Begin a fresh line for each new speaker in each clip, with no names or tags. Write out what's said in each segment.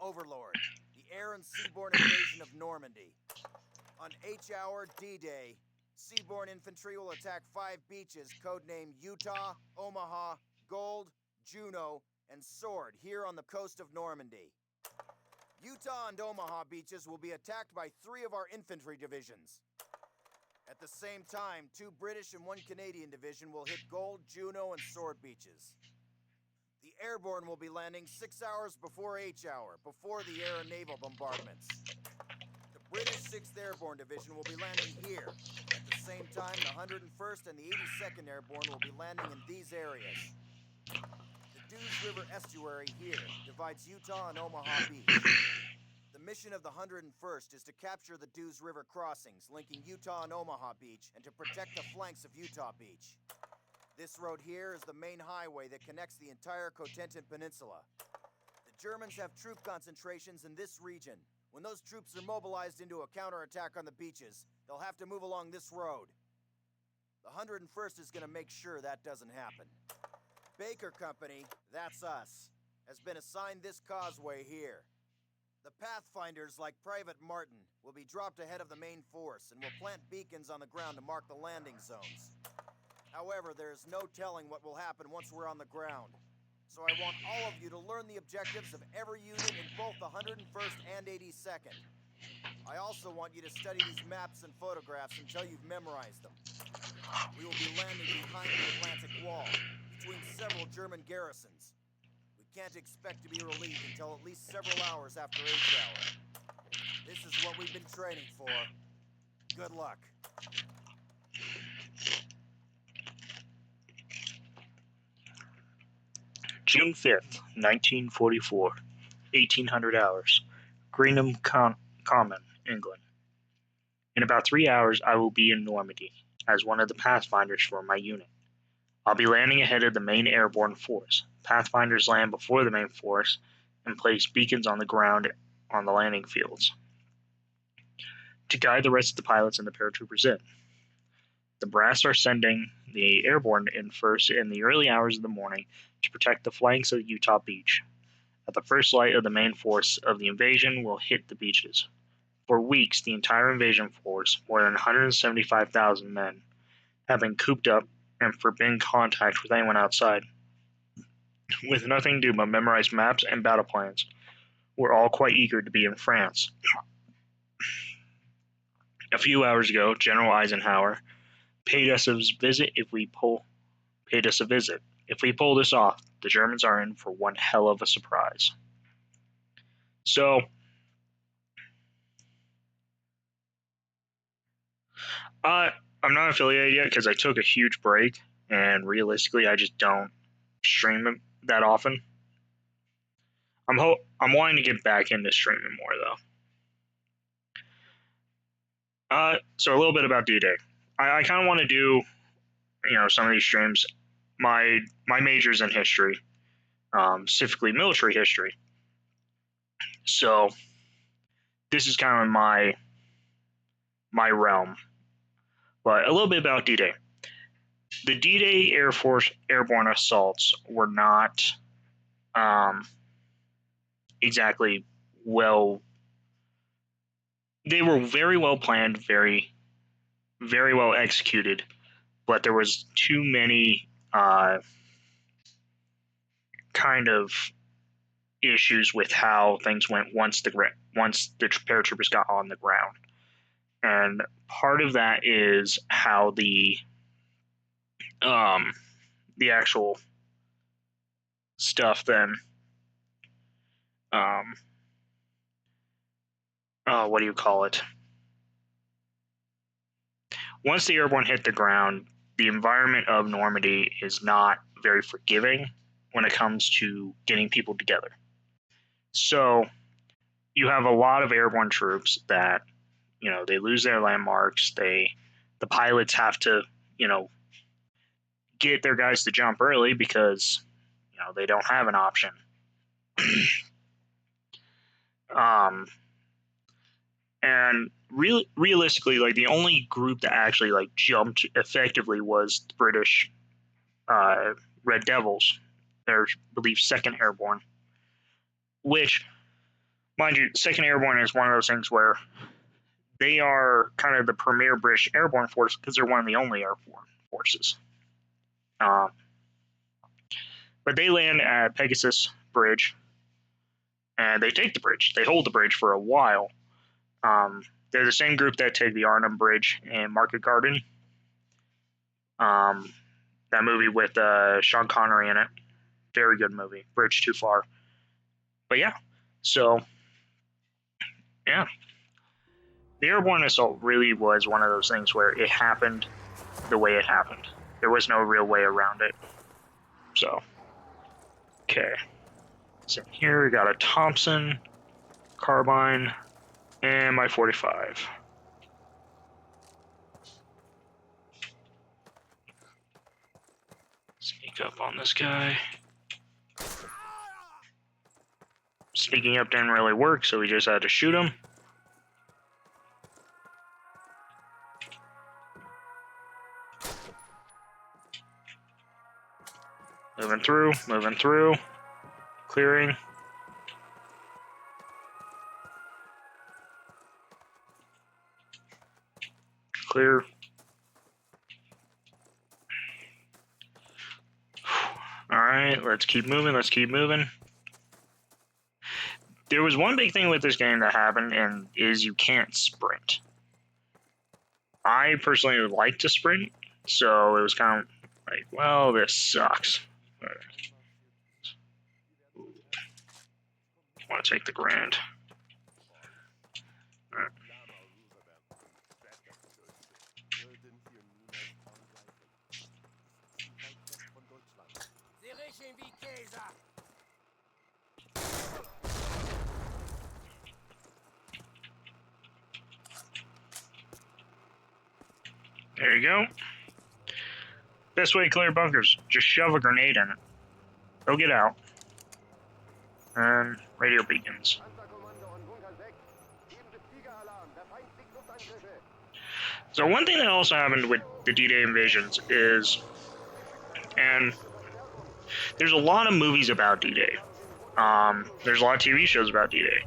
Overlord, the air and seaborne invasion of Normandy. On H-Hour D-Day, seaborne infantry will attack 5 beaches codenamed Utah, Omaha, Gold, Juno, and Sword here on the coast of Normandy. Utah and Omaha beaches will be attacked by 3 of our infantry divisions. At the same time, 2 British and 1 Canadian division will hit Gold, Juno, and Sword beaches. The airborne will be landing 6 hours before H-Hour, before the air and naval bombardments. The British 6th Airborne Division will be landing here. At the same time, the 101st and the 82nd Airborne will be landing in these areas. The Dews River estuary here divides Utah and Omaha Beach. The mission of the 101st is to capture the Dews River crossings linking Utah and Omaha Beach and to protect the flanks of Utah Beach. This road here is the main highway that connects the entire Cotentin Peninsula. The Germans have troop concentrations in this region. When those troops are mobilized into a counterattack on the beaches, they'll have to move along this road. The 101st is going to make sure that doesn't happen. Baker Company, that's us, has been assigned this causeway here. The Pathfinders, like Private Martin, will be dropped ahead of the main force and will plant beacons on the ground to mark the landing zones. However, there is no telling what will happen once we're on the ground. So I want all of you to learn the objectives of every unit in both the 101st and 82nd. I also want you to study these maps and photographs until you've memorized them. We will be landing behind the Atlantic Wall, between several German garrisons. We can't expect to be relieved until at least several hours after H-Hour. This is what we've been training for. Good luck.
June 5th, 1944, 1800 hours, Greenham Common, England. In about 3 hours, I will be in Normandy as one of the Pathfinders for my unit. I'll be landing ahead of the main airborne force. Pathfinders land before the main force and place beacons on the ground on the landing fields to guide the rest of the pilots and the paratroopers in. The brass are sending the airborne in first in the early hours of the morning to protect the flanks of Utah Beach. At the first light of the main force of the invasion will hit the beaches. For weeks, the entire invasion force, more than 175,000 men, have been cooped up and forbidden contact with anyone outside. With nothing to do but memorize maps and battle plans, we're all quite eager to be in France. A few hours ago, General Eisenhower paid us a visit. If we pull this off, the Germans are in for one hell of a surprise. So, I'm not affiliated yet because I took a huge break, and realistically, I just don't stream it that often. I'm wanting to get back into streaming more though. So a little bit about D-Day. I kind of want to do, some of these streams. My major's in history, specifically military history. So this is kind of my realm. But a little bit about D-Day. The D-Day Air Force airborne assaults were not exactly well. They were very well planned, very, very well executed, but there was too many kind of issues with how things went once the paratroopers got on the ground. And part of that is how the actual stuff then what do you call it? Once the airborne hit the ground, the environment of Normandy is not very forgiving when it comes to getting people together. So you have a lot of airborne troops that, they lose their landmarks. The pilots have to, get their guys to jump early because, they don't have an option. And realistically, like, the only group that actually, like, jumped effectively was the British Red Devils, their, I believe, 2nd Airborne, which Mind you, 2nd Airborne is one of those things where they are kind of the premier British airborne force because they're one of the only airborne forces. But they land at Pegasus Bridge, and they take the bridge. They hold the bridge for a while. They're the same group that take the Arnhem Bridge in Market Garden. That movie with Sean Connery in it. Very good movie. Bridge Too Far. But yeah, so yeah. The airborne assault really was one of those things where it happened the way it happened. There was no real way around it. So, okay. So here we got a Thompson carbine and my 45. Sneak up on this guy. Sneaking up didn't really work, so we just had to shoot him. Moving through, clearing. Clear. Alright, let's keep moving. There was one big thing with this game that happened, and is you can't sprint. I personally would like to sprint, so it was kind of like, well, this sucks. I want to take the Grand. Right. There you go. Best way to clear bunkers, just shove a grenade in it. They'll get out. And radio beacons. So one thing that also happened with the D-Day invasions is, and there's a lot of movies about D-Day. There's a lot of TV shows about D-Day.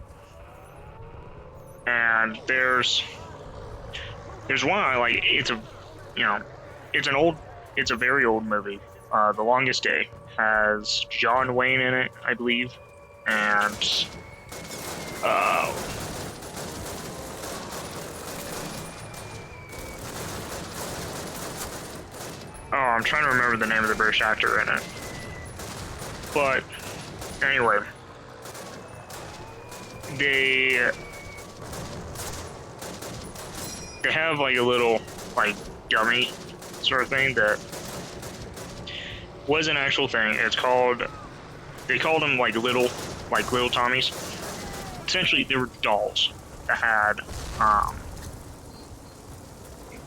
And there's one I like. It's a very old movie. The Longest Day has John Wayne in it, I believe, and I'm trying to remember the name of the British actor in it. But anyway, they have like a little like dummy sort of thing that was an actual thing. They called them like little Tommies. Essentially, they were dolls that had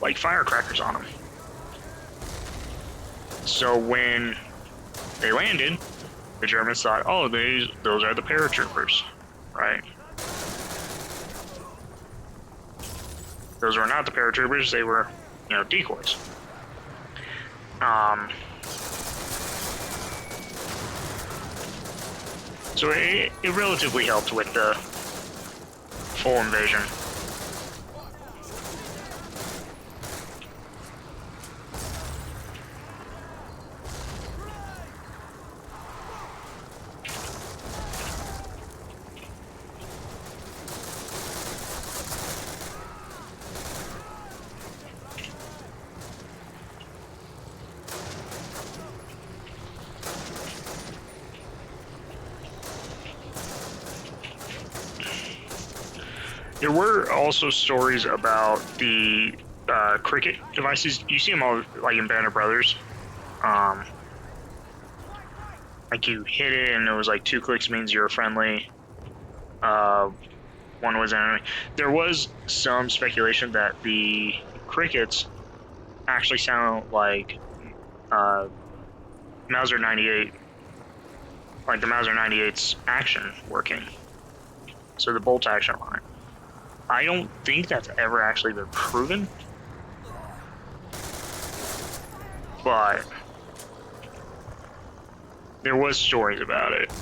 like firecrackers on them. So when they landed, the Germans thought, oh, those are the paratroopers, right? Those were not the paratroopers, they were, decoys. So it relatively helped with the full invasion. There were also stories about the cricket devices. You see them all like in Band of Brothers. Like you hit it and it was like 2 clicks means you're friendly. One was enemy. There was some speculation that the crickets actually sound like Mauser 98, like the Mauser 98's action working. So the bolt action on it. I don't think that's ever actually been proven, but there was stories about it.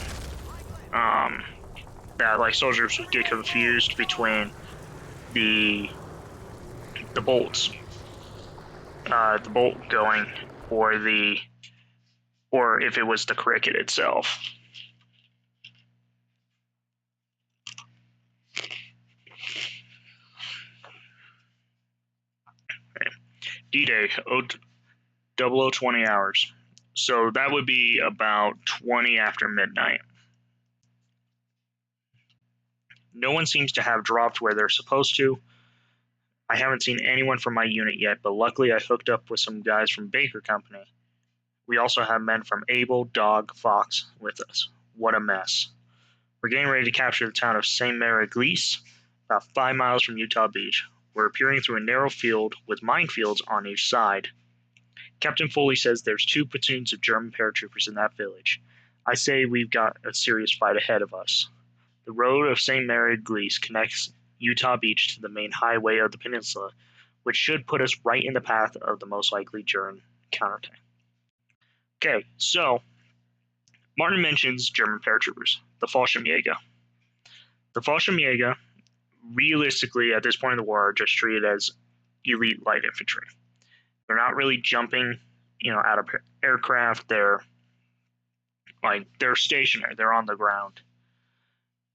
that like soldiers would get confused between the bolts, the bolt going, or if it was the cricket itself. D-Day, 0020 hours. So that would be about 20 after midnight. No one seems to have dropped where they're supposed to. I haven't seen anyone from my unit yet, but luckily I hooked up with some guys from Baker Company. We also have men from Able, Dog, Fox with us. What a mess. We're getting ready to capture the town of St. Mary Église, about 5 miles from Utah Beach. We're appearing through a narrow field with minefields on each side. Captain Foley says there's 2 platoons of German paratroopers in that village. I say we've got a serious fight ahead of us. The road of St. Mary Église connects Utah Beach to the main highway of the peninsula, which should put us right in the path of the most likely German counterattack. Okay, so Martin mentions German paratroopers, the Fallschirmjäger. The Fallschirmjäger, realistically, at this point in the war, are just treated as elite light infantry. They're not really jumping, out of aircraft. They're stationary. They're on the ground,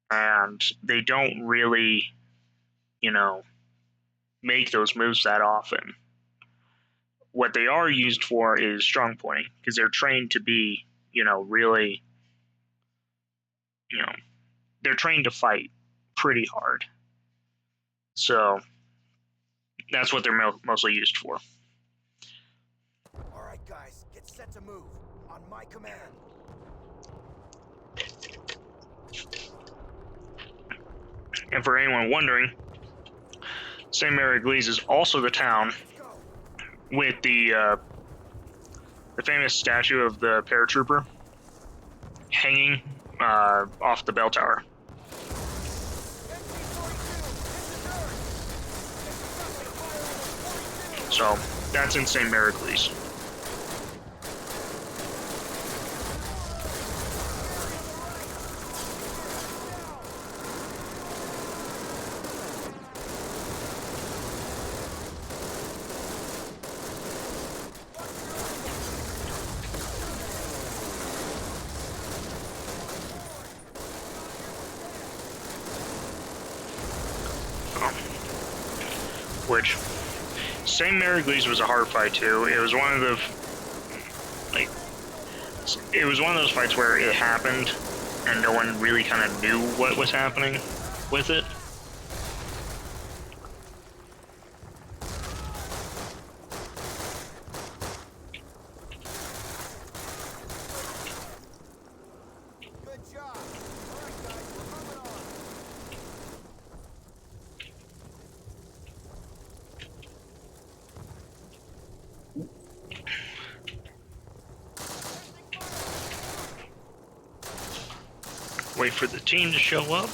and they don't really, make those moves that often. What they are used for is strong pointing, because they're trained to be, really, they're trained to fight pretty hard. So that's what they're mostly used for.
All right, guys, get set to move on my command.
And for anyone wondering, St. Mary Église is also the town with the famous statue of the paratrooper hanging off the bell tower. So that's in St. Mary Église. Which St. Mary Église was a hard fight too. It was one of the those fights where it happened and no one really kind of knew what was happening with it.
Good job. All right, guys, we're moving on.
Wait for the team to show up.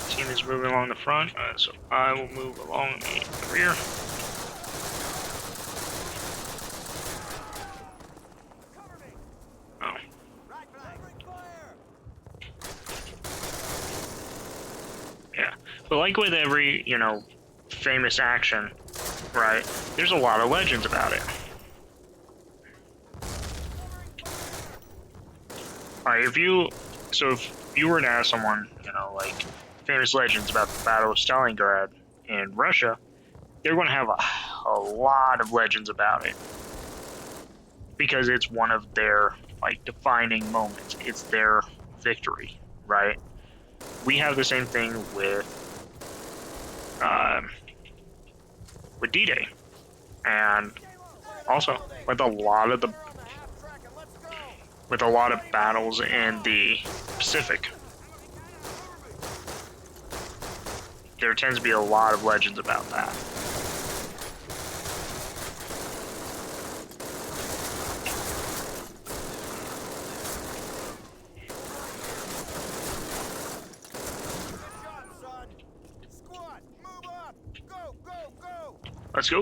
Team is moving along the front, so I will move along the rear. Oh. Yeah, but like with every, famous action, right, there's a lot of legends about it. If you were to ask someone, famous legends about the Battle of Stalingrad in Russia, they're going to have a lot of legends about it. Because it's one of their, defining moments. It's their victory, right? We have the same thing with D-Day. And also, with a lot of battles in the Pacific, there tends to be a lot of legends about that.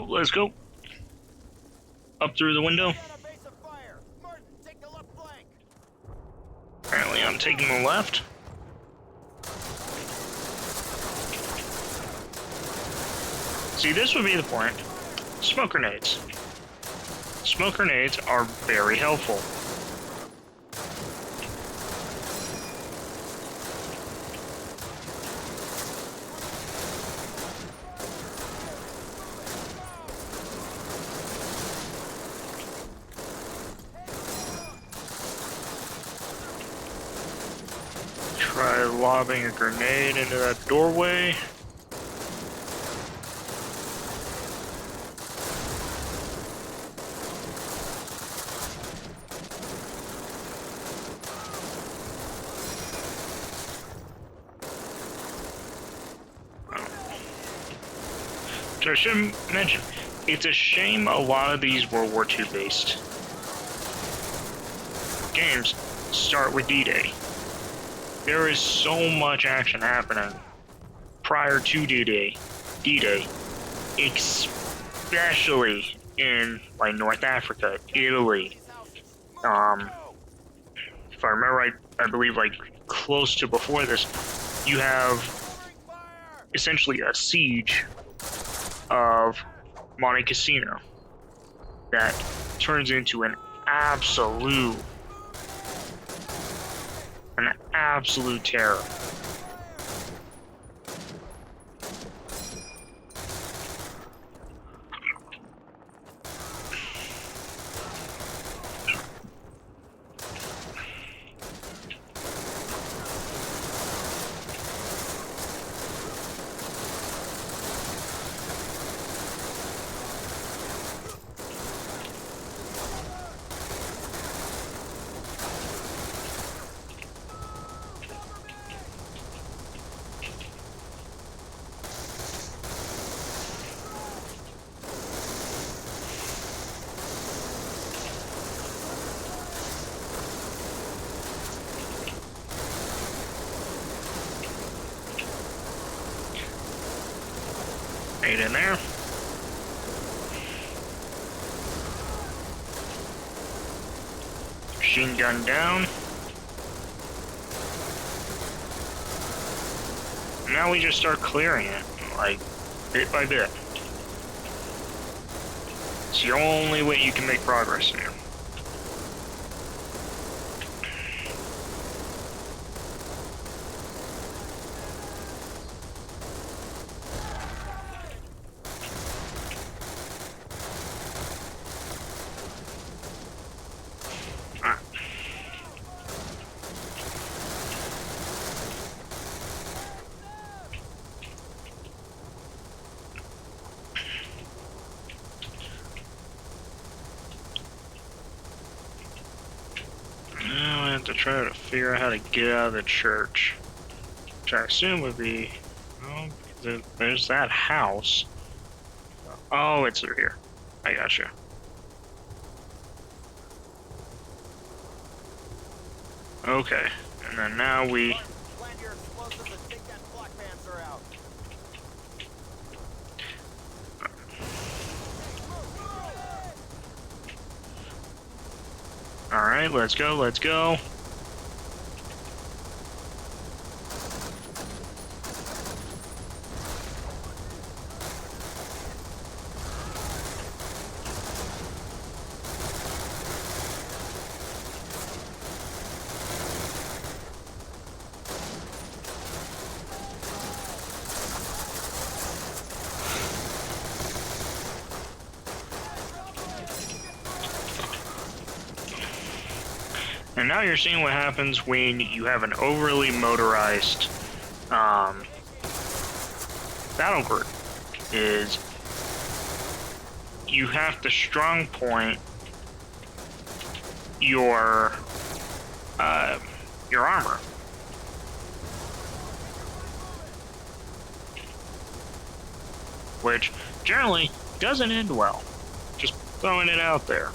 Let's go. Up through the window. Apparently I'm taking the left. See, this would be the point. Smoke grenades. Smoke grenades are very helpful. Try lobbing a grenade into that doorway. So I should mention, it's a shame a lot of these World War II based games start with D-Day. There is so much action happening prior to D-Day, especially in like North Africa, Italy. If I remember right, I believe like close to before this, you have essentially a siege of Monte Cassino that turns into an absolute terror. Right in there. Machine gun down. Now we just start clearing it, like, bit by bit. It's the only way you can make progress here. Now I have to try to figure out how to get out of the church, which I assume would be, oh, there's that house. Oh, it's through here. I gotcha. Okay, and then now we...
Plant your explosives and take that Black Panther out.
Alright, let's go, let's go. And now you're seeing what happens when you have an overly motorized battle group. Is you have to strong point your armor. Which generally doesn't end well. Just throwing it out there.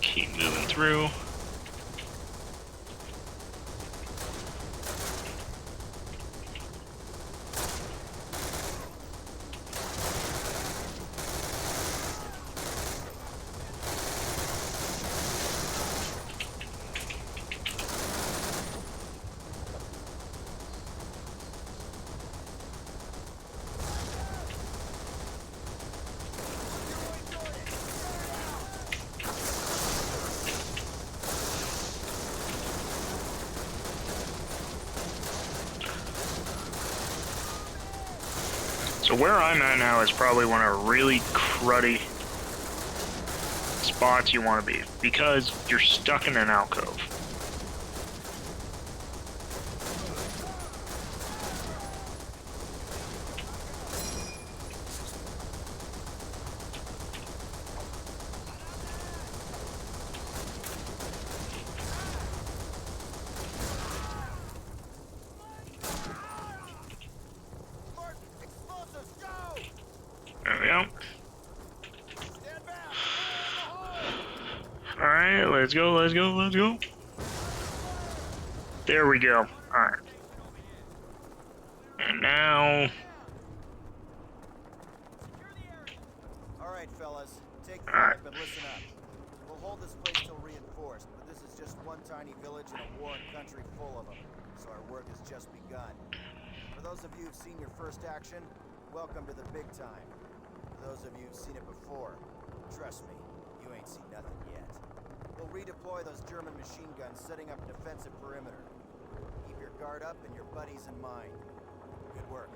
Keep moving through. So where I'm at now is probably one of the really cruddy spots you want to be, because you're stuck in an alcove.
Explosives, go!
There we go.
Stand back! Fire in the hole!
Alright, let's go, let's go, let's go. There we go. Alright. And now...
Alright, fellas. Take
Alright.
5, but listen up. We'll hold this place till reinforced, but this is just one tiny village in a warring country full of them, so our work has just begun. For those of you who've seen your first action, welcome to the big time. For those of you who've seen it before, trust me, you ain't seen nothing yet. We'll redeploy those German machine guns, setting up a defensive perimeter. Keep your guard up and your buddies in mind. Good work.